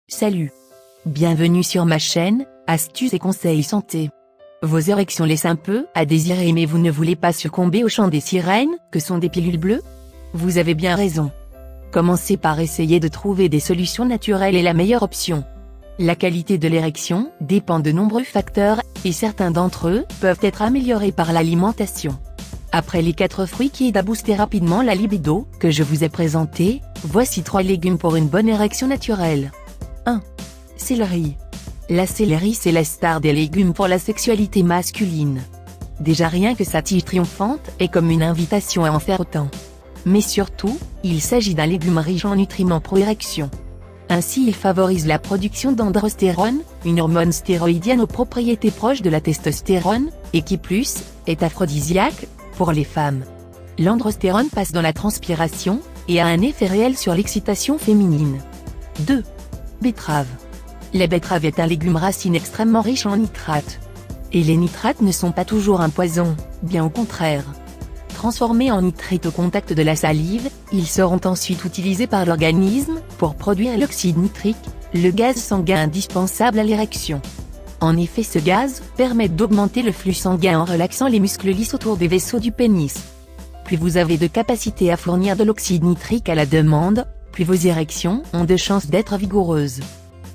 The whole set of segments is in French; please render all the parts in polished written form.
Salut. Bienvenue sur ma chaîne, Astuces et conseils santé. Vos érections laissent un peu à désirer mais vous ne voulez pas succomber au chant des sirènes, que sont des pilules bleues? Vous avez bien raison. Commencez par essayer de trouver des solutions naturelles et la meilleure option. La qualité de l'érection dépend de nombreux facteurs, et certains d'entre eux peuvent être améliorés par l'alimentation. Après les 4 fruits qui aident à booster rapidement la libido, que je vous ai présentés, voici 3 légumes pour une bonne érection naturelle. 1. Céleri. La céleri c'est la star des légumes pour la sexualité masculine. Déjà rien que sa tige triomphante est comme une invitation à en faire autant. Mais surtout, il s'agit d'un légume riche en nutriments pro-érection. Ainsi il favorise la production d'androstérone, une hormone stéroïdienne aux propriétés proches de la testostérone, et qui plus, est aphrodisiaque, pour les femmes. L'androstérone passe dans la transpiration, et a un effet réel sur l'excitation féminine. 2. Betterave. La betterave est un légume racine extrêmement riche en nitrates. Et les nitrates ne sont pas toujours un poison, bien au contraire. Transformés en nitrite au contact de la salive, ils seront ensuite utilisés par l'organisme pour produire l'oxyde nitrique, le gaz sanguin indispensable à l'érection. En effet, ce gaz permet d'augmenter le flux sanguin en relaxant les muscles lisses autour des vaisseaux du pénis. Plus vous avez de capacité à fournir de l'oxyde nitrique à la demande, plus vos érections ont de chances d'être vigoureuses.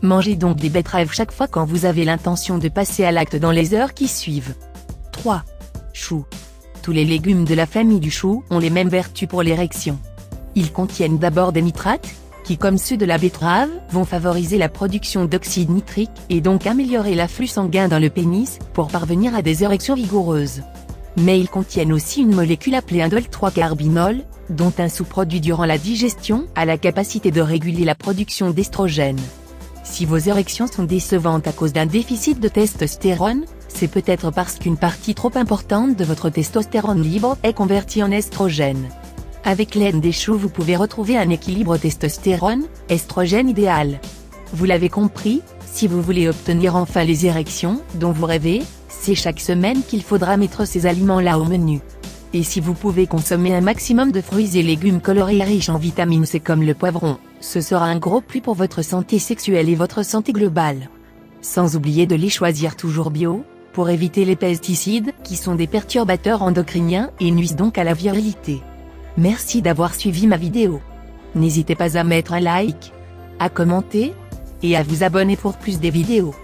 Mangez donc des betteraves chaque fois quand vous avez l'intention de passer à l'acte dans les heures qui suivent. 3. Chou. Tous les légumes de la famille du chou ont les mêmes vertus pour l'érection. Ils contiennent d'abord des nitrates, qui comme ceux de la betterave, vont favoriser la production d'oxyde nitrique et donc améliorer l'afflux sanguin dans le pénis, pour parvenir à des érections vigoureuses. Mais ils contiennent aussi une molécule appelée indole 3-carbinol, dont un sous-produit durant la digestion a la capacité de réguler la production d'estrogène. Si vos érections sont décevantes à cause d'un déficit de testostérone, c'est peut-être parce qu'une partie trop importante de votre testostérone libre est convertie en estrogène. Avec l'aide des choux vous pouvez retrouver un équilibre testostérone-estrogène idéal. Vous l'avez compris, si vous voulez obtenir enfin les érections dont vous rêvez, c'est chaque semaine qu'il faudra mettre ces aliments-là au menu. Et si vous pouvez consommer un maximum de fruits et légumes colorés et riches en vitamine C comme le poivron, ce sera un gros plus pour votre santé sexuelle et votre santé globale. Sans oublier de les choisir toujours bio, pour éviter les pesticides qui sont des perturbateurs endocriniens et nuisent donc à la virilité. Merci d'avoir suivi ma vidéo. N'hésitez pas à mettre un like, à commenter, et à vous abonner pour plus de vidéos.